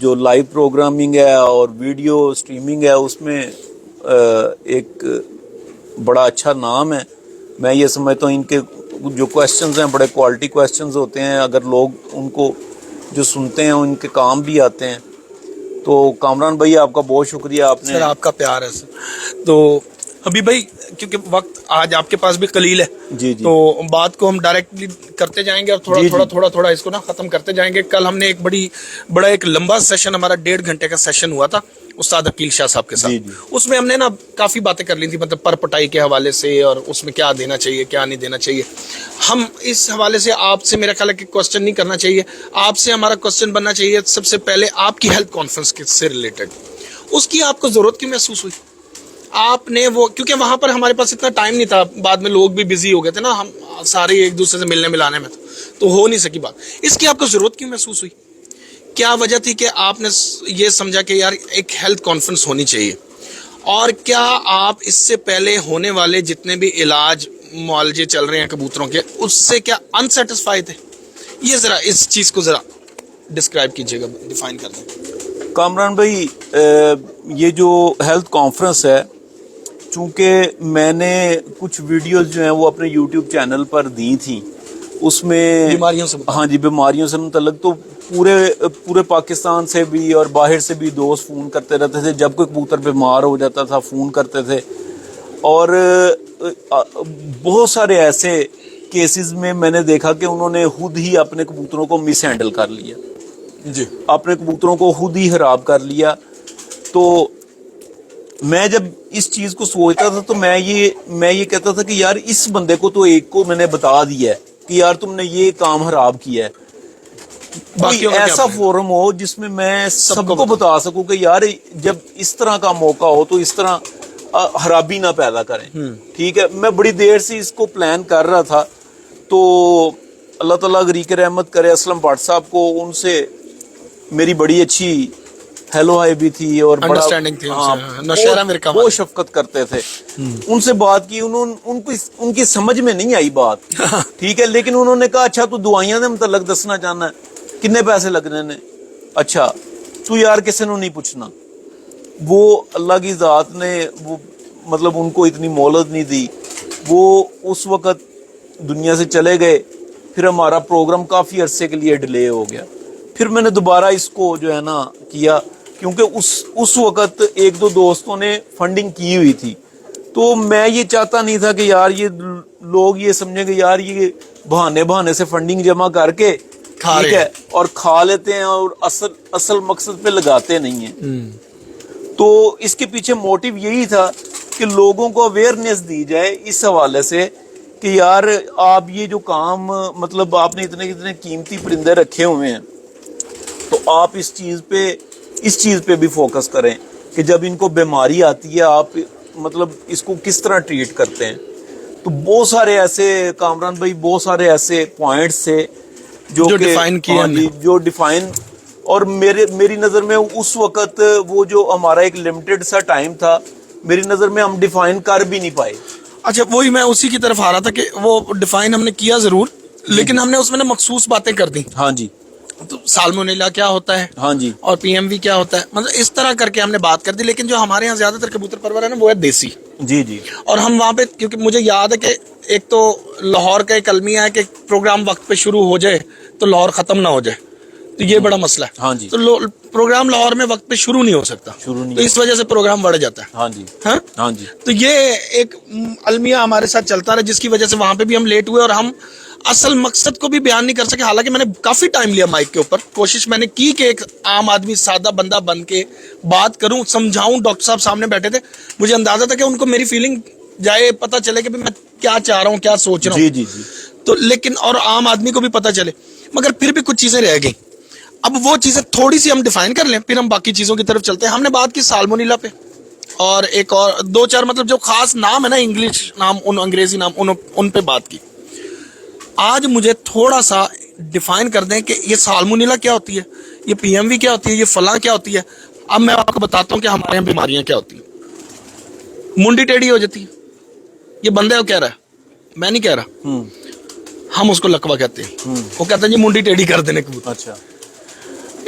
جو live programming ہے اور ویڈیو سٹریمنگ ہے اس میں ایک بڑا اچھا نام ہے. میں یہ سمجھتا ہوں ان کے جو کویسچنز ہیں بڑے کوالٹی کویسچنز ہوتے ہیں, اگر لوگ ان کو جو سنتے ہیں ان کے کام بھی آتے ہیں. تو کامران بھائی آپ کا بہت شکریہ, آپ نے سر آپ کا پیار ہے سر. تو حبیب بھائی کیونکہ وقت آج آپ کے پاس بھی قلیل ہے, جی جی تو بات کو ہم ڈائریکٹلی کرتے جائیں گے اور تھوڑا جی تھوڑا جی تھوڑا تھوڑا اس کو نا ختم کرتے جائیں گے. کل ہم نے ایک بڑا ایک لمبا سیشن, ہمارا 1.5 گھنٹے کا سیشن ہوا تھا استاد عقیل شاہ صاحب کے ساتھ. جی جی اس میں ہم نے نا کافی باتیں کر لی تھی, مطلب پر پٹائی کے حوالے سے اور اس میں کیا دینا چاہیے کیا نہیں دینا چاہیے. ہم اس حوالے سے آپ سے میرا خیال ہے کہ کوشچن نہیں کرنا چاہیے. آپ سے ہمارا کوشچن بننا چاہیے سب سے پہلے آپ کی ہیلتھ کانفرنس سے ریلیٹڈ, اس کی آپ کو ضرورت کیوں محسوس ہوئی؟ آپ نے وہ, کیونکہ وہاں پر ہمارے پاس اتنا ٹائم نہیں تھا, بعد میں لوگ بھی بزی ہو گئے تھے نا, ہم سارے ایک دوسرے سے ملنے ملانے میں تو ہو نہیں سکی بات. اس کی آپ کو ضرورت کیوں محسوس ہوئی؟ کیا وجہ تھی کہ آپ نے یہ سمجھا کہ یار ایک ہیلتھ کانفرنس ہونی چاہیے؟ اور کیا آپ اس سے پہلے ہونے والے جتنے بھی علاج معالجے چل رہے ہیں کبوتروں کے, اس سے کیا انسیٹسفائی تھے؟ یہ ذرا اس چیز کو ذرا ڈسکرائب کیجیے گا, ڈیفائن کر دیں. کامران بھائی, یہ جو ہیلتھ کانفرنس ہے, چونکہ میں نے کچھ ویڈیوز جو ہیں وہ اپنے یوٹیوب چینل پر دی تھیں, اس میں بیماریوں سے ہاں جی بیماریوں سے متعلق, تو پورے پاکستان سے بھی اور باہر سے بھی دوست فون کرتے رہتے تھے. جب کوئی کبوتر بیمار ہو جاتا تھا فون کرتے تھے, اور بہت سارے ایسے کیسز میں نے دیکھا کہ انہوں نے خود ہی اپنے کبوتروں کو مس ہینڈل کر لیا, جی اپنے کبوتروں کو خود ہی خراب کر لیا. تو میں جب اس چیز کو سوچتا تھا تو میں یہ کہتا تھا کہ یار اس بندے کو تو ایک کو میں نے بتا دیا ہے کہ یار تم نے یہ کام خراب کیا ہے, کوئی ایسا فورم ہو جس میں میں سب کو بتا سکوں کہ یار جب اس طرح کا موقع ہو تو اس طرح خرابی نہ پیدا کریں. ٹھیک ہے, میں بڑی دیر سے اس کو پلان کر رہا تھا, تو اللہ تعالیٰ غریق رحمت کرے اسلم بٹ صاحب کو, ان سے میری بڑی اچھی ہیلو ہائی بھی تھی اور بڑا بہت شفقت کرتے تھے. ان سے بات کی, ان کی سمجھ میں نہیں آئی بات, ٹھیک ہے, لیکن انہوں نے کہا اچھا تو دعائیاں دے متعلق دسنا چاہنا ہے, کتنے پیسے لگنے نے؟ اچھا تو یار کسی نے نہیں پوچھنا. وہ اللہ کی ذات نے وہ مطلب ان کو اتنی مہلت نہیں دی, وہ اس وقت دنیا سے چلے گئے. پھر ہمارا پروگرام کافی عرصے کے لیے ڈیلے ہو گیا. پھر میں نے دوبارہ اس کو جو ہے نا کیا, کیونکہ اس وقت ایک دو دوستوں نے فنڈنگ کی ہوئی تھی, تو میں یہ چاہتا نہیں تھا کہ یار یہ لوگ یہ سمجھیں کہ یار یہ بہانے سے فنڈنگ جمع کر کے ٹھیک ہے اور کھا لیتے ہیں اور اصل مقصد پہ لگاتے نہیں ہیں. تو اس کے پیچھے موٹیو یہی تھا کہ لوگوں کو اویئرنیس دی جائے اس حوالے سے کہ یار آپ یہ جو کام مطلب آپ نے اتنے قیمتی پرندے رکھے ہوئے ہیں, تو آپ اس چیز پہ بھی فوکس کریں کہ جب ان کو بیماری آتی ہے آپ مطلب اس کو کس طرح ٹریٹ کرتے ہیں. تو بہت سارے ایسے کامران بھائی بہت سارے ایسے پوائنٹس تھے جو ڈیفائن کیے, جو ڈیفائن, اور میری نظر میں اس وقت وہ جو ہمارا ایک لمیٹڈ سا ٹائم تھا, میری نظر میں ہم ڈیفائن کر بھی نہیں پائے. اچھا وہی میں اسی کی طرف آ رہا تھا کہ وہ ڈیفائن ہم نے کیا ضرور, لیکن ہم نے اس میں نا مخصوص باتیں کر دی. ہاں جی, تو سالمونیلا کیا ہوتا ہے, ہاں جی, اور پی ایم وی کیا ہوتا ہے, مطلب اس طرح کر کے ہم نے بات کر دی. لیکن جو ہمارے یہاں زیادہ تر کبوتر پرور ہے نا وہ ہے دیسی. جی جی, اور ہم وہاں پہ, کیونکہ مجھے یاد ہے کہ ایک تو لاہور کا ایک المیہ ہے کہ پروگرام وقت پہ شروع ہو جائے تو لاہور ختم نہ ہو جائے, تو یہ بڑا مسئلہ ہے. ہاں جی, تو پروگرام لاہور میں وقت پہ شروع نہیں ہو سکتا, تو اس وجہ سے پروگرام بڑھ جاتا ہے. ہاں جی, ہاں جی. تو یہ ایک المیہ ہمارے ساتھ چلتا رہا, جس کی وجہ سے وہاں پہ بھی ہم لیٹ ہوئے اور ہم اصل مقصد کو بھی بیان نہیں کر سکے. حالانکہ میں نے کافی ٹائم لیا مائک کے اوپر, کوشش میں نے کی کہ ایک عام آدمی سادہ بندہ بن کے بات کروں, سمجھاؤں. ڈاکٹر صاحب سامنے بیٹھے تھے, مجھے اندازہ تھا کہ ان کو میری فیلنگ جائے, پتہ چلے کہ میں کیا چاہ رہا ہوں, کیا سوچ رہا ہوں. جی جی, تو لیکن اور عام آدمی کو بھی پتہ چلے, مگر پھر بھی کچھ چیزیں رہ گئیں. اب وہ چیزیں تھوڑی سی ہم ڈیفائن کر لیں, پھر ہم باقی چیزوں کی طرف چلتے ہیں. ہم نے بات کی سالمونیلا پہ, اور ایک اور دو چار مطلب جو خاص نام ہے نا, انگلش نام, انگریزی نام, ان پہ بات کی. آج مجھے تھوڑا سا ڈیفائن کر دیں کہ یہ سالمونیلا کیا ہوتی ہے, یہ پی ایم وی کیا ہوتی ہے, یہ فلاں کیا ہوتی ہے. اب میں آپ کو بتاتا ہوں کہ ہمارے یہاں بیماریاں کیا ہوتی ہیں. منڈی ٹیڑھی ہو جاتی ہے, یہ بندہ وہ کہہ رہا ہے, میں نہیں کہہ رہا, ہم اس کو لکوا کہتے ہیں. وہ کہتے ہیں جی منڈی ٹیڑھی کر دینے کو. اچھا,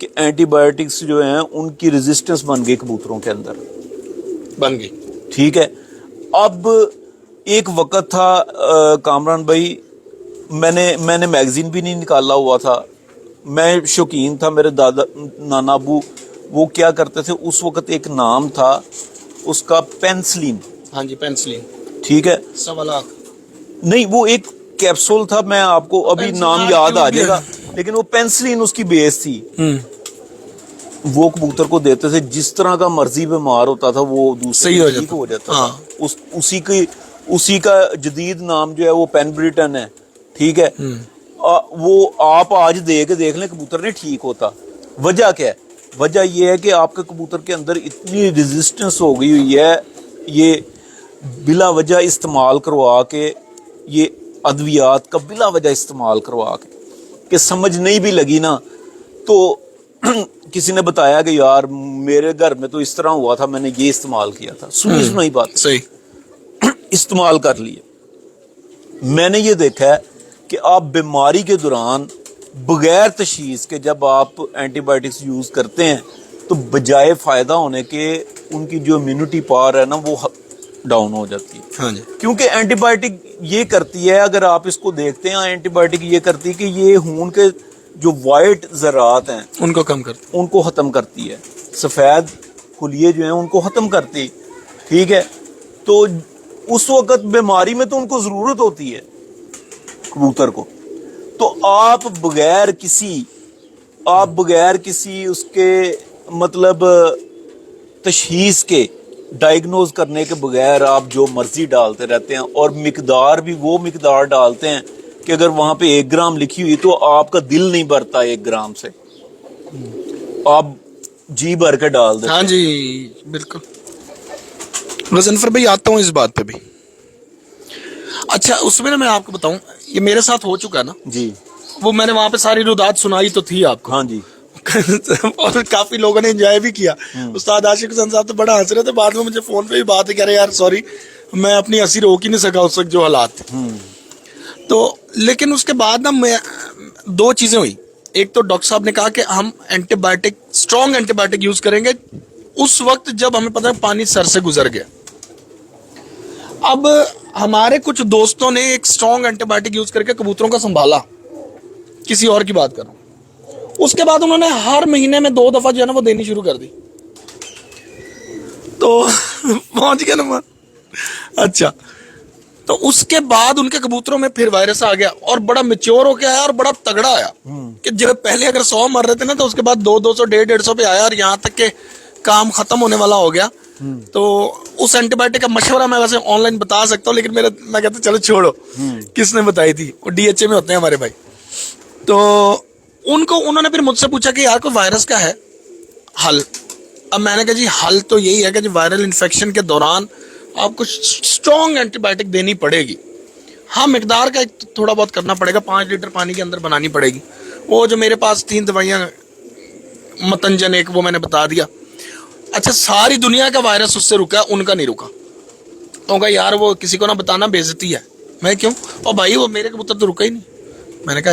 کہ اینٹی بایوٹکس جو ہیں ان کی ریزسٹنس بن گئی کبوتروں کے اندر. بن گئی. ٹھیک ہے. اب ایک وقت تھا کامران بھائی, میں نے میگزین بھی نہیں نکالا ہوا تھا, میں شوقین تھا, میرے دادا نانا ابو وہ کیا کرتے تھے اس وقت, ایک نام تھا اس کا پینسلین. ہاں جی پینسلین. ٹھیک ہے. 1.25 لاکھ. نہیں وہ ایک کیپسول تھا, میں آپ کو ابھی نام یاد آ جائے گا, لیکن وہ پینسلین اس کی بیس تھی. وہ کبوتر کو دیتے تھے, جس طرح کا مرضی بیمار ہوتا تھا وہ دوسرے ٹھیک ہو جاتا تھا. اسی کا جدید نام جو ہے وہ پین بریٹن ہے. ٹھیک ہے. وہ آپ آج دے کے دیکھ لیں کبوتر نہیں ٹھیک ہوتا. وجہ کیا ہے؟ وجہ یہ ہے کہ آپ کے کبوتر کے اندر اتنی ریزسٹنس ہو گئی ہوئی ہے, یہ بلا وجہ استعمال کروا کے, یہ ادویات کا بلا وجہ استعمال کروا کے, کہ سمجھ نہیں بھی لگی نا تو کسی نے بتایا کہ یار میرے گھر میں تو اس طرح ہوا تھا, میں نے یہ استعمال کیا تھا, سنی بات صحیح استعمال کر لیے. میں نے یہ دیکھا ہے کہ آپ بیماری کے دوران بغیر تشخیص کے جب آپ اینٹی بایوٹکس یوز کرتے ہیں تو بجائے فائدہ ہونے کے ان کی جو امیونٹی پاور ہے نا وہ ڈاؤن ہو جاتی ہے. ہاں جی. کیونکہ اینٹی بایوٹک یہ کرتی ہے, اگر آپ اس کو دیکھتے ہیں, اینٹی بایوٹک یہ کرتی ہے کہ یہ خون کے جو وائٹ ذرات ہیں ان کو کم کرتی, ان کو ختم کرتی ہے, سفید خلیے جو ہیں ان کو ختم کرتی. ٹھیک ہے. تو اس وقت بیماری میں تو ان کو ضرورت ہوتی ہے کبوتر کو, تو آپ بغیر کسی اس کے مطلب تشخیص کے, ڈائگنوز کرنے کے بغیر آپ جو مرضی ڈالتے رہتے ہیں, اور مقدار بھی وہ مقدار ڈالتے ہیں کہ اگر وہاں پہ 1 گرام لکھی ہوئی تو آپ کا دل نہیں بھرتا 1 گرام سے, آپ جی بھر کے ڈال دیتے. ہاں جی بالکل. غضنفر بھائی آتا ہوں اس بات پہ بھی. اچھا اس میں نا میں آپ کو بتاؤں, یہ میرے ساتھ ہو چکا نا جی. وہ میں نے وہاں پہ ساری رودات سنائی تو تھی آپ کو. ہاں جی. اور کافی لوگوں نے انجوائے بھی کیا. استاد عاشق حسین صاحب تو بڑا ہنس رہے تھے, بعد میں مجھے فون پہ بھی بات کہہ رہے یار سوری میں اپنی ہنسی روک ہی نہیں سکا اس وقت جو حالات تھے. تو لیکن اس کے بعد نا میں 2 چیزیں ہوئی. ایک تو ڈاکٹر صاحب نے کہا کہ ہم antibiotic strong antibiotic use کریں گے اس وقت جب ہمیں پتہ ہے پانی سر سے گزر گیا. اب ہمارے کچھ دوستوں نے ایک اسٹرانگ اینٹی بایوٹک یوز کر کے کبوتروں کا سنبھالا, کسی اور کی بات کر رہا ہوں. اس کے بعد انہوں نے ہر مہینے میں 2 دفعہ جو ہے نا وہ دینی شروع کر دی. تو پہنچ گیا نا. اچھا تو اس کے بعد ان کے کبوتروں میں پھر وائرس آ گیا اور بڑا میچور ہو کے آیا اور بڑا تگڑا آیا کہ جب پہلے اگر 100 مر رہے تھے نا تو اس کے بعد 200 150 پہ آیا, اور یہاں تک کہ کام ختم ہونے والا ہو گیا. تو اس اینٹی بایوٹک کا مشورہ میں ویسے آن لائن بتا سکتا ہوں, لیکن میں کہتا ہوں چلو چھوڑو, کس نے بتائی تھی, وہ ڈی ایچ اے میں ہوتے ہیں ہمارے بھائی. تو انہوں نے پھر مجھ سے پوچھا کہ یار کوئی وائرس کا ہے حل. اب میں نے کہا جی حل تو یہی ہے کہ جو وائرل انفیکشن کے دوران آپ کو اسٹرانگ اینٹی بایوٹک دینی پڑے گی. ہاں مقدار کا تھوڑا بہت کرنا پڑے گا, 5 لیٹر پانی کے اندر بنانی پڑے گی. وہ جو میرے پاس 3 دوائیاں متنجن ایک وہ میں نے بتا دیا. اچھا ساری دنیا کا وائرس اس سے رکا, ان کا نہیں رکا. تو کہا یار وہ کسی کو نہ بتانا بے عزتی ہے. میں کیوں؟ اور بھائی وہ میرے کبوتر تو رکا ہی نہیں. میں نے کہا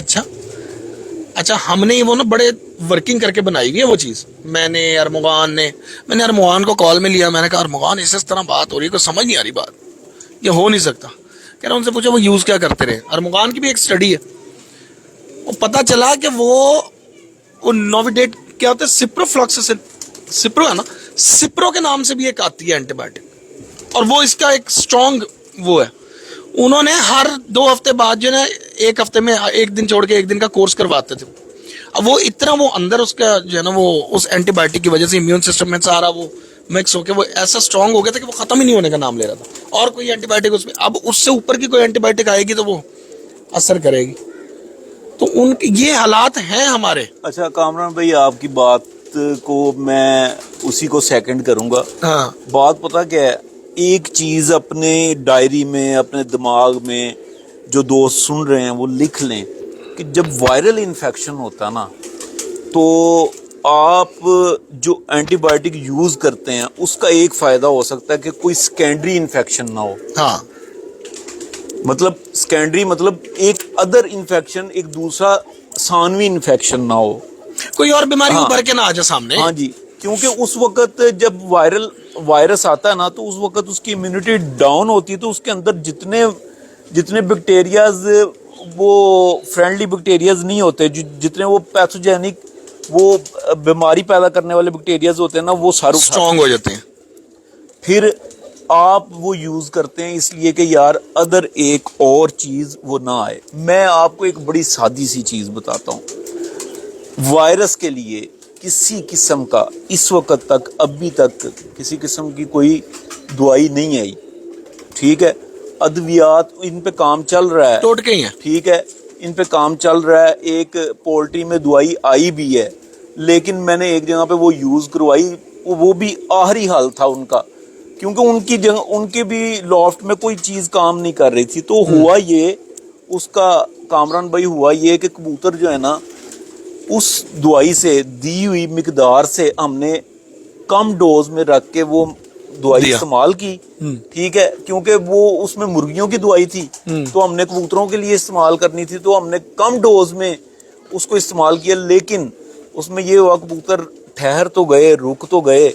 اچھا ہم نے وہ نا بڑے ورکنگ کر کے بنائی ہوئی ہے وہ چیز. میں نے ارمغان کو کال میں لیا. میں نے کہا ارمغان اس طرح بات ہو رہی ہے, کوئی سمجھ نہیں آ رہی بات, یہ ہو نہیں سکتا. کہہ رہا ان سے پوچھا وہ یوز کیا کرتے رہے. ارمغان کی بھی ایک اسٹڈی ہے, وہ پتا چلا کہ وہ نوویڈیٹ کیا ہوتا ہے, سپروفلوکساسن, سپرو ہے نا, سپرو کے نام سے بھی ایک آتی ہے اینٹی بایوٹک, اور وہ اس کا ایک اسٹرانگ وہ ہے. انہوں نے ہر 2 ہفتے بعد جو ہے 1 ہفتے میں 1 دن چھوڑ کے 1 دن کا کورس کرواتے تھے. اب وہ اتنا وہ اندر اس کا جو ہے نا وہ اس اینٹی بایوٹک کی وجہ سے امیون سسٹم میں سارا وہ مکس ہو کے وہ ایسا اسٹرانگ ہو گیا تھا کہ وہ ختم ہی نہیں ہونے کا نام لے رہا تھا. اور کوئی اینٹی بایوٹک اس میں, اب اس سے اوپر کی کوئی اینٹی بایوٹک آئے گی تو وہ اثر کرے گی. تو یہ حالات ہیں ہمارے. اچھا کامران بھائی آپ کی بات کو میں اسی کو سیکنڈ کروں گا. ہاں بات پتہ کیا ہے, ایک چیز اپنے ڈائری میں اپنے دماغ میں جو دوست سن رہے ہیں وہ لکھ لیں کہ جب وائرل انفیکشن ہوتا نا تو آپ جو اینٹی بایوٹک یوز کرتے ہیں اس کا ایک فائدہ ہو سکتا ہے کہ کوئی سیکنڈری انفیکشن نہ ہو. ہاں مطلب سیکنڈری مطلب ایک ادر انفیکشن, ایک دوسرا ثانوی انفیکشن نہ ہو. کوئی اور بیماری ابھر کے نہ آ جائے سامنے. ہاں جی, کیونکہ اس وقت جب وائرس آتا ہے نا تو اس وقت اس کی امیونٹی ڈاؤن ہوتی ہے, تو اس کے اندر جتنے بیکٹیریاز وہ فرینڈلی بیکٹیریاز نہیں ہوتے, جتنے وہ پیتھوجینک وہ بیماری پیدا کرنے والے بیکٹیریاز ہوتے ہیں نا, وہ سارے اسٹرانگ ہو جاتے ہیں. پھر آپ وہ یوز کرتے ہیں اس لیے کہ یار ادر ایک اور چیز وہ نہ آئے. میں آپ کو ایک بڑی سادی سی چیز بتاتا ہوں. وائرس کے لیے کسی قسم کا اس وقت تک ابھی تک کسی قسم کی کوئی دوائی نہیں آئی, ٹھیک ہے. ادویات ان پہ کام چل رہا ہے, ٹوٹکے ہی ہیں, ٹھیک ہے, ان پہ کام چل رہا ہے. ایک پولٹری میں دوائی آئی بھی ہے, لیکن میں نے ایک جگہ پہ وہ یوز کروائی, وہ بھی آخری حال تھا ان کا, کیونکہ ان کے بھی لافٹ میں کوئی چیز کام نہیں کر رہی تھی. تو ہوا یہ, اس کا کامران بھائی ہوا یہ کہ کبوتر جو ہے نا اس دوائی سے دی ہوئی مقدار سے ہم نے کم ڈوز میں رکھ کے وہ دوائی استعمال کی, ٹھیک ہے, کیونکہ وہ اس میں مرغیوں کی دوائی تھی تو ہم نے کبوتروں کے لیے استعمال کرنی تھی, تو ہم نے کم ڈوز میں اس کو استعمال کیا. لیکن اس میں یہ ہوا کبوتر ٹھہر تو گئے, رک تو گئے,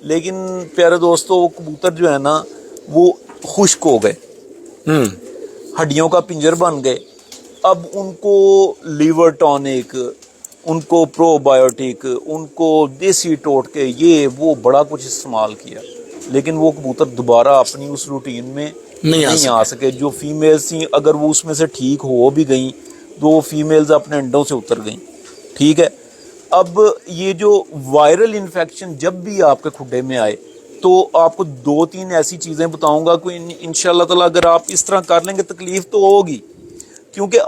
لیکن پیارے دوستو وہ کبوتر جو ہے نا وہ خشک ہو گئے, ہڈیوں کا پنجر بن گئے. اب ان کو لیور ٹونک, ان کو پرو بایوٹک, ان کو دیسی ٹوٹکے, یہ وہ بڑا کچھ استعمال کیا, لیکن وہ کبوتر دوبارہ اپنی اس روٹین میں نہیں آ سکے. جو فیمیلز تھیں اگر وہ اس میں سے ٹھیک ہو بھی گئیں تو وہ فیمیلز اپنے انڈوں سے اتر گئیں, ٹھیک ہے. اب یہ جو وائرل انفیکشن جب بھی آپ کے کھڈے میں آئے تو آپ کو 2-3 ایسی چیزیں بتاؤں گا, کوئی انشاءاللہ تعالی اگر آپ اس طرح کر لیں گے تکلیف تو ہوگی, کیونکہ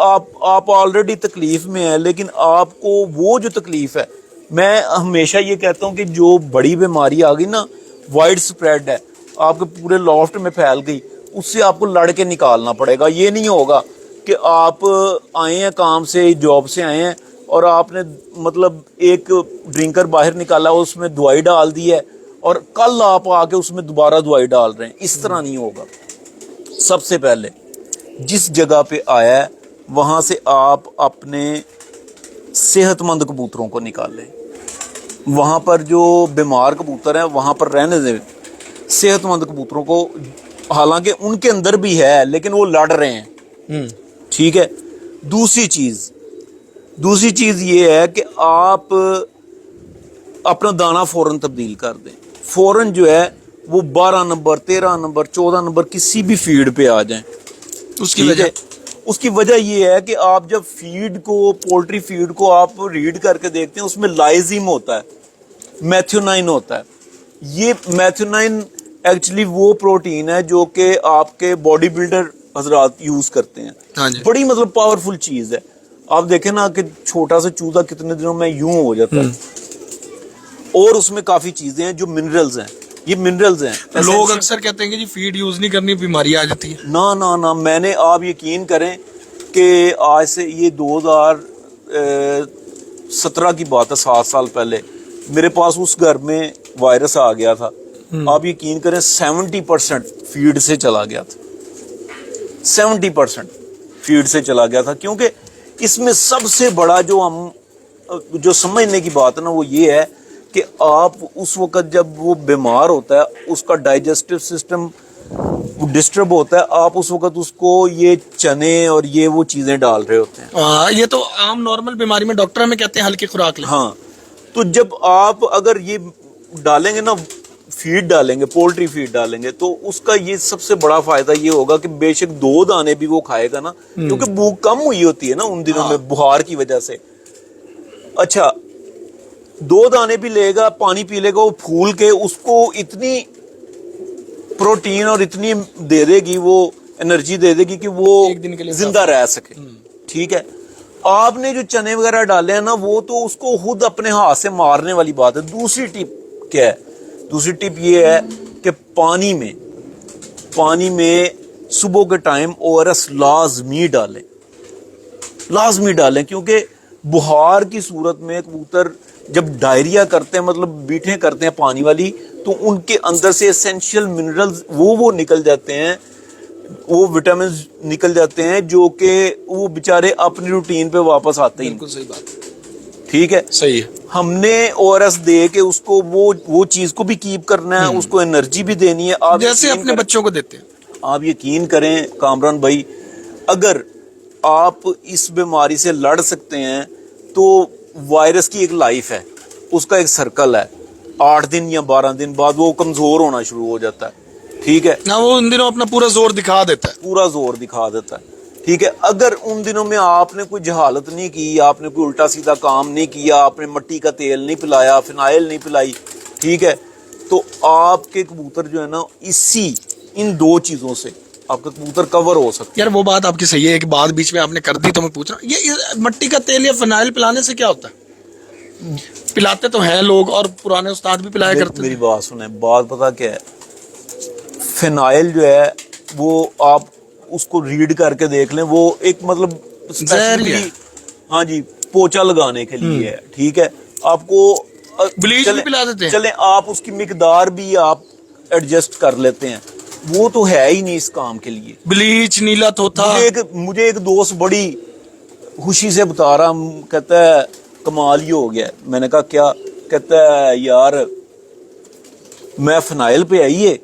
آپ آلریڈی تکلیف میں ہیں. لیکن آپ کو وہ جو تکلیف ہے, میں ہمیشہ یہ کہتا ہوں کہ جو بڑی بیماری آ گئی نا, وائڈ سپریڈ ہے, آپ کے پورے لافٹ میں پھیل گئی, اس سے آپ کو لڑ کے نکالنا پڑے گا. یہ نہیں ہوگا کہ آپ آئے ہیں کام سے, جاب سے آئے ہیں اور آپ نے مطلب ایک ڈرنکر باہر نکالا, اس میں دوائی ڈال دی ہے اور کل آپ آ کے اس میں دوبارہ دوائی ڈال رہے ہیں. اس طرح نہیں ہوگا. سب سے پہلے جس جگہ پہ آیا ہے وہاں سے آپ اپنے صحت مند کبوتروں کو نکالیں. وہاں پر جو بیمار کبوتر ہیں وہاں پر رہنے دیں. صحت مند کبوتروں کو, حالانکہ ان کے اندر بھی ہے لیکن وہ لڑ رہے ہیں, ٹھیک ہے. دوسری چیز یہ ہے کہ آپ اپنا دانہ فوراً تبدیل کر دیں. فوراً جو ہے وہ 12 نمبر 13 نمبر 14 نمبر کسی بھی فیڈ پہ آ جائیں. اس کی وجہ یہ ہے کہ آپ جب فیڈ کو, پولٹری فیڈ کو آپ ریڈ کر کے دیکھتے ہیں, اس میں لائزیم ہوتا ہے, میتھیونائن ہوتا ہے. یہ میتھیونائن ایکچولی وہ پروٹین ہے جو کہ آپ کے باڈی بلڈر حضرات یوز کرتے ہیں. بڑی مطلب پاورفل چیز ہے. آپ دیکھیں نا کہ چھوٹا سا چوزا کتنے دنوں میں یوں ہو جاتا ہے, اور اس میں کافی چیزیں ہیں جو منرلز ہیں. یہ منرلز ہیں. لوگ اکثر کہتے ہیں کہ جی فیڈ یوز نہیں کرنی, بیماری آ جاتی ہے. نہ میں نے, آپ یقین کریں کہ آج سے یہ 2017 کی بات ہے, 7 سال پہلے میرے پاس اس گھر میں وائرس آ گیا تھا. آپ یقین کریں 70% فیڈ سے چلا گیا تھا. 70% فیڈ سے چلا گیا تھا, کیونکہ اس میں سب سے بڑا جو سمجھنے کی بات ہے نا وہ یہ ہے کہ آپ اس وقت جب وہ بیمار ہوتا ہے, اس کا ڈائجسٹو سسٹم ڈسٹرب ہوتا ہے, آپ اس وقت اس کو یہ چنے اور یہ وہ چیزیں ڈال رہے ہوتے ہیں. یہ تو عام نارمل بیماری میں ڈاکٹر ہمیں کہتے ہیں ہلکی خوراک لیں. ہاں, تو جب آپ اگر یہ ڈالیں گے نا, فیڈ ڈالیں گے, پولٹری فیڈ ڈالیں گے, تو اس کا یہ سب سے بڑا فائدہ یہ ہوگا کہ بے شک 2 دانے بھی وہ کھائے گا نا, کیونکہ بھوک کم ہوئی ہوتی ہے نا ان دنوں میں بخار کی وجہ سے. اچھا 2 دانے بھی لے گا, پانی پی لے گا, وہ پھول کے اس کو اتنی پروٹین اور اتنی دے دے گی, وہ انرجی دے دے گی کہ وہ زندہ رہ سکے. ٹھیک ہے. آپ نے جو چنے وغیرہ ڈالے ہیں نا, وہ تو اس کو خود اپنے ہاتھ سے مارنے والی بات ہے. دوسری ٹپ کیا ہے؟ دوسری ٹپ یہ ہے کہ پانی میں صبح کے ٹائم ORS لازمی ڈالیں, کیونکہ بخار کی صورت میں کبوتر جب ڈائریا کرتے ہیں, مطلب بیٹھیں کرتے ہیں پانی والی, تو ان کے اندر سے اسینشیل منرلز وہ نکل جاتے ہیں, وہ وٹامنز نکل جاتے ہیں جو کہ وہ بیچارے اپنی روٹین پہ واپس آتے ہیں. بالکل صحیح بات. ٹھیک ہے. صحیح ہے. ہم نے ORS دے کے اس کو وہ چیز کو بھی کیپ کرنا ہے, اس کو انرجی بھی دینی ہے. آپ جیسے اپنے بچوں کو دیتے ہیں. آپ یقین کریں کامران بھائی, اگر آپ اس بیماری سے لڑ سکتے ہیں تو وائرس کی ایک لائف ہے, اس کا ایک سرکل ہے, 8 دن یا 12 دن بعد وہ کمزور ہونا شروع ہو جاتا ہے. ٹھیک ہے نا, وہ ان دنوں اپنا پورا زور دکھا دیتا ہے. پورا زور دکھا دیتا ہے. ٹھیک ہے, اگر ان دنوں میں آپ نے کوئی جہالت نہیں کی, آپ نے کوئی الٹا سیدھا کام نہیں کیا, آپ نے مٹی کا تیل نہیں پلایا, فنائل نہیں پلائی, ٹھیک ہے, تو آپ کے کبوتر جو ہے نا ان 2 چیزوں سے آپ کا کبوتر کور ہو سکتا ہے. یار وہ بات آپ کی صحیح ہے, ایک بات بیچ میں آپ نے کر دی تو میں پوچھ رہا ہوں, یہ مٹی کا تیل یا فنائل پلانے سے کیا ہوتا ہے؟ پلاتے تو ہیں لوگ, اور پرانے استاد بھی پلایا کرتے میری تھے. بات سنیں, بات پتا کیا ہے, فنائل جو ہے وہ آپ اس کو ریڈ کر کے دیکھ لیں, وہ ایک مطلب زہر ہے. ہاں جی, پوچا لگانے کے لیے ہے. ٹھیک ہے, آپ کو بلیچ بھی پلا دیتے ہیں. چلیں آپ اس کی مقدار بھی آپ ایڈجسٹ کر لیتے ہیں, وہ تو ہے ہی نہیں اس کام کے لیے. بلیچ, نیلا توتا. مجھے ایک دوست بڑی خوشی سے بتا رہا, کہتا ہے کمال ہی ہو گیا. میں نے کہا کیا؟ کہتا ہے یار میں فنائل پہ آئیے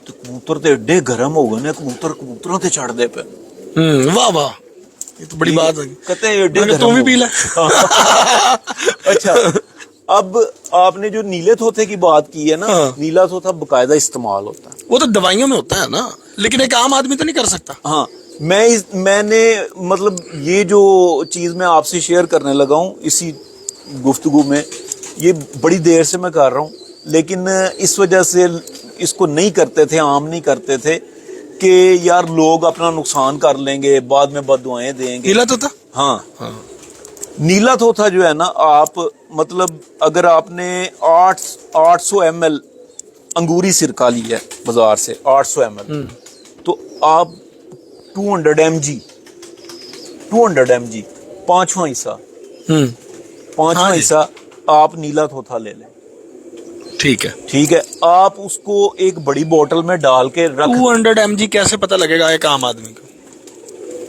تو کبوتر تے ایڈے گرم ہو گئے نا, کبوتروں تے چڑھ دے پہ. واہ واہ, یہ تو بڑی بات ہے. کہتے ہیں ایڈے گرم. تم بھی پی لے. اچھا, اب آپ نے جو نیلے توتے کی بات کی ہے نا, نیلا توتا باقاعدہ استعمال ہوتا ہے. وہ تو دوائیوں میں ہوتا ہے نا, لیکن ایک عام آدمی تو نہیں کر سکتا. ہاں, میں نے مطلب یہ جو چیز میں آپ سے شیئر کرنے لگا ہوں اسی گفتگو میں, یہ بڑی دیر سے میں کر رہا ہوں, لیکن اس وجہ سے اس کو نہیں کرتے تھے, عام نہیں کرتے تھے کہ یار لوگ اپنا نقصان کر لیں گے, بعد میں بد دعائیں دیں گے. نیلا توتا, ہاں, نیلا توتا جو ہے نا, آپ مطلب اگر آپ نے 800 ml انگوری سرکہ لی ہے بازار سے, 800 ml, تو آپ 200 mg 5واں حصہ, 5واں حصہ آپ نیلا توتا لے لیں. ٹھیک ہے. ٹھیک ہے, آپ اس کو ایک بڑی بوٹل میں ڈال کے رکھ. 200 mg کیسے پتہ لگے گا ایک عام آدمی کو؟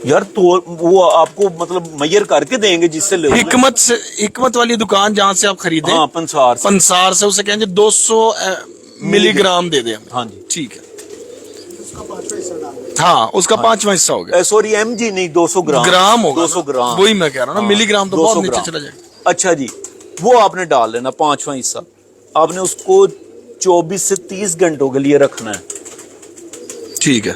یار تو وہ آپ کو مطلب میئر کر کے دیں گے جس سے حکمت والی دکان جہاں سے آپ خریدیں. ہاں, پنسار سے اسے کہیں گے 200 ملی گرام دے دیں. ہاں جی, ٹھیک ہے. ہاں, اس کا 5واں حصہ ہو گیا. سوری MG نہیں, 200 گرام ہوگا. 200 گرام, وہی میں کہہ رہا ہوں نا, ملی گرام تو بہت نیچے چلا جائے. اچھا جی, وہ آپ نے ڈال لینا 5واں حصہ. آپ نے اس کو 24 سے 30 گھنٹوں کے لیے رکھنا ہے. ٹھیک ہے,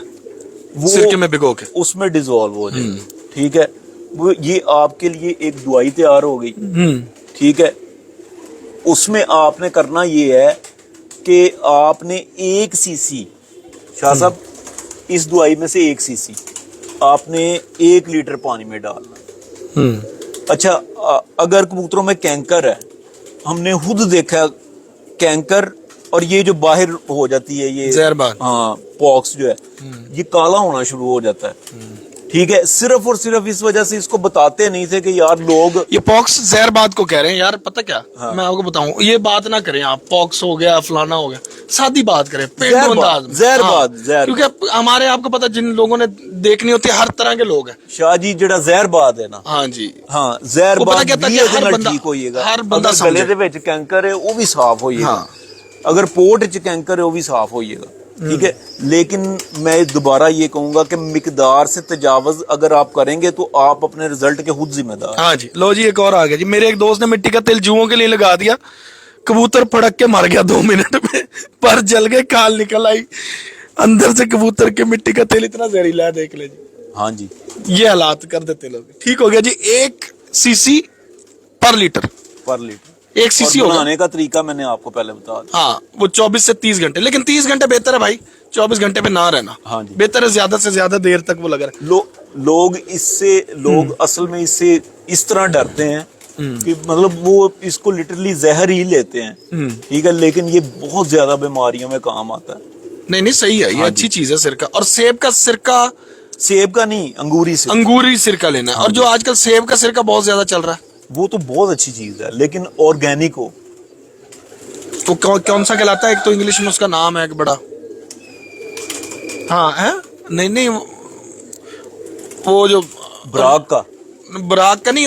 سرکے میں بھگو کے اس میں ڈیزولو ہو جائے. ٹھیک ہے, وہ یہ آپ کے لیے ایک دوائی تیار ہو گئی. ٹھیک ہے, اس میں آپ نے کرنا یہ ہے کہ آپ نے 1 cc, شاہ صاحب اس دوائی میں سے 1 cc آپ نے 1 لیٹر پانی میں ڈالنا. اچھا, اگر کبوتروں میں کینکر ہے, ہم نے خود دیکھا کینکر, اور یہ جو باہر ہو جاتی ہے یہ زہربان, ہاں پاکس جو ہے, یہ کالا ہونا شروع ہو جاتا ہے. ٹھیک ہے, صرف اور صرف اس وجہ سے اس کو بتاتے نہیں تھے کہ یار لوگ یہ پاکس زہر بات کو کہہ رہے ہیں. یار پتہ کیا, میں آپ کو بتاؤں, یہ بات نہ کریں آپ, پاکس ہو گیا فلانا ہو گیا, سادی بات کریں, زہر بات, کیونکہ ہمارے آپ کو پتا جن لوگوں نے دیکھنی ہوتی ہے ہر طرح کے لوگ ہیں. شاہ جی جڑا زہر بات ہے نا, ہاں جی, ہاں زہر بات ہر بندہ, ہر بندہ گلے دے وچ کینکر ہے وہ بھی صاف ہوئے گا, اگر پورٹ چ کینکر ہے وہ بھی صاف ہوئے گا. ٹھیک ہے, لیکن میں دوبارہ یہ کہوں گا کہ مقدار سے تجاوز اگر آپ کریں گے تو آپ اپنے رزلٹ کے خود ذمہ دار. ہاں جی, لو جی ایک اور آ گیا جی. میرے ایک دوست نے مٹی کا تیل جوؤں کے لیے لگا دیا, کبوتر پھڑک کے مر گیا 2 منٹ میں, پر جل گئے, کھال نکل آئی اندر سے کبوتر کے. مٹی کا تیل اتنا زہریلا ہے, دیکھ لے جی. ہاں جی, یہ حالات کر دیتے لوگ. ٹھیک ہو گیا جی, 1 cc پر لیٹر, 1 cc ہوگا. بنانے کا طریقہ میں نے آپ کو پہلے بتا دیا. ہاں, وہ 24 سے 30 گھنٹے, لیکن 30 گھنٹے بہتر ہے بھائی, 24 گھنٹے پہ نہ رہنا. ہاں جی, بہتر ہے زیادہ سے زیادہ دیر تک وہ لگا رہے. لوگ اصل میں اس سے اس طرح ڈرتے ہیں کہ مطلب وہ اس کو لٹرلی زہر ہی لیتے ہیں. ٹھیک ہے, لیکن یہ بہت زیادہ بیماریوں میں کام آتا ہے. نہیں صحیح ہے, یہ اچھی چیز ہے سرکہ. اور سیب کا سرکہ, سیب کا نہیں, انگوری سرکہ لینا ہے. اور جو آج کل سیب کا سرکہ بہت زیادہ چل رہا ہے, وہ تو بہت اچھی چیز ہے, لیکن آرگینک ہو. تو کون سا کہلاتا ہے؟ ایک تو انگلش میں اس کا نام ہے ایک بڑا, ہاں ہے, نہیں وہ جو براک کا نہیں,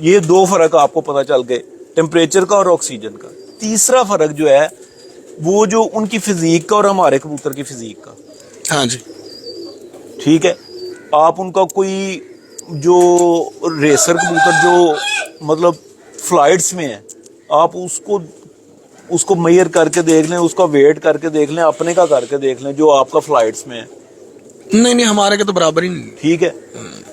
یہ دو فرق آپ کو پتہ چل گئے، ٹیمپریچر کا اور آکسیجن کا. تیسرا فرق جو ہے وہ جو ان کی فزیک کا اور ہمارے کبوتر کی فزیک کا. ہاں جی. ٹھیک ہے، آپ ان کا کوئی جو ریسر کبوتر جو مطلب فلائٹس میں ہے، آپ اس کو میئر کر کے دیکھ لیں، اس کا ویٹ کر کے دیکھ لیں، اپنے کا کر کے دیکھ لیں جو آپ کا فلائٹس میں ہے. نہیں ہمارے کے تو برابر ہی نہیں. ٹھیک ہے،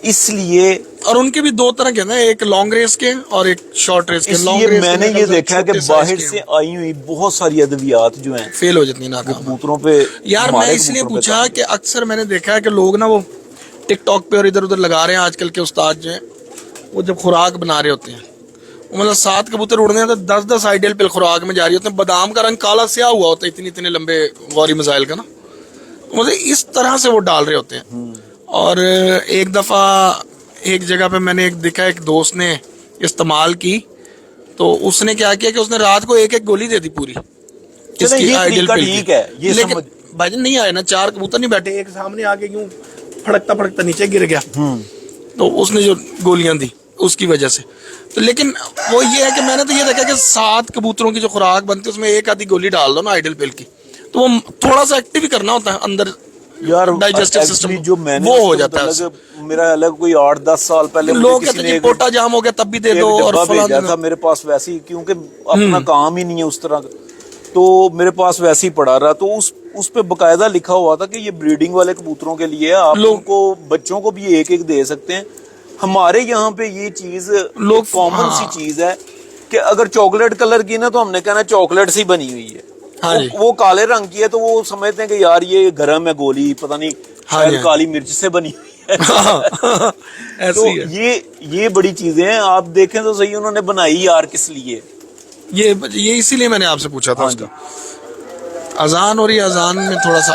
اس لیے اور ان کے بھی دو طرح کے نا، ایک لانگ ریس کے اور ایک شارٹ ریس کے. اس لیے میں نے یہ دیکھا کہ باہر سے آئی ہوئی بہت ساری ادویات جو ہیں فیل ہو جاتی ہیں ناکام. کبوتروں پہ. یار میں اس لیے پوچھا کہ اکثر میں نے دیکھا ہے کہ لوگ نا وہ ٹک ٹاک پہ اور ادھر ادھر لگا رہے ہیں آج کل کے استاد جو ہیں، وہ جب خوراک بنا رہے ہوتے ہیں، مطلب 7 کبوتر اڑنے ہیں تو 10 آئیڈیل پہ خوراک میں جا رہی ہوتے ہیں. بادام کا رنگ کالا سیاہ ہوا ہوتا ہے اتنے لمبے غوری میزائل کا نا، مطلب اس طرح سے وہ ڈال رہے ہوتے ہیں. اور ایک دفعہ ایک جگہ پہ میں نے ایک دیکھا، ایک دوست نے استعمال کی تو اس نے کیا کیا کہ اس نے رات کو ایک گولی دے دی پوری اس کی آئیڈیل پل کی. لیکن بھائی نہیں آئے نا، 4 کبوتر نہیں بیٹھے، ایک سامنے آ کے یوں پھڑکتا پھڑکتا نیچے گر گیا. تو اس نے جو گولیاں دی اس کی وجہ سے. تو لیکن وہ یہ ہے کہ میں نے تو یہ دیکھا کہ 7 کبوتروں کی جو خوراک بنتی ہے اس میں ایک آدھی گولی ڈال دو نا آئیڈل پل کی، تو وہ تھوڑا سا ایکٹیو بھی کرنا ہوتا ہے اندر یار. ڈائجسٹو سسٹم جو میں نے وہ ہو جاتا ہے. میرا الگ کوئی 8-10 سال پہلے لوگ کہتے ہیں پوٹا جام ہو گیا تب بھی دے دو، اور بھیجا تھا میرے پاس ویسے ہی، کیونکہ اپنا کام ہی نہیں ہے اس طرح کا، تو میرے پاس ویسے ہی پڑا رہا. تو اس پہ باقاعدہ لکھا ہوا تھا کہ یہ بریڈنگ والے کبوتروں کے لیے آپ لوگوں کو بچوں کو بھی ایک دے سکتے ہیں. ہمارے یہاں پہ یہ چیز لوگ کامن سی چیز ہے کہ اگر چاکلیٹ کلر کی نا تو ہم نے کہنا چاکلیٹ سی بنی ہوئی ہے. وہ کالے رنگ کی ہے تو وہ سمجھتے ہیں کہ یار یہ گرم ہے گولی، پتہ نہیں شاید کالی مرچ سے بنی ہوئی ہے. تو یہ بڑی چیزیں ہیں. آپ دیکھیں تو صحیح انہوں نے بنائی یار کس لیے. یہ اسی لیے میں نے آپ سے پوچھا تھا. اس کا اذان اور یہ اذان میں تھوڑا سا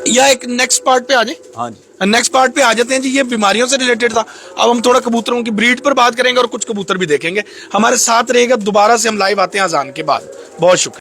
یا ایک نیکسٹ پارٹ پہ آ جائیں. ہاں جی نیکسٹ پارٹ پہ آ جاتے ہیں جی. یہ بیماریوں سے ریلیٹڈ تھا. اب ہم تھوڑا کبوتروں کی بریڈ پر بات کریں گے اور کچھ کبوتر بھی دیکھیں گے. ہمارے ساتھ رہے گا. دوبارہ سے ہم لائیو آتے ہیں اذان کے بعد. بہت شکریہ.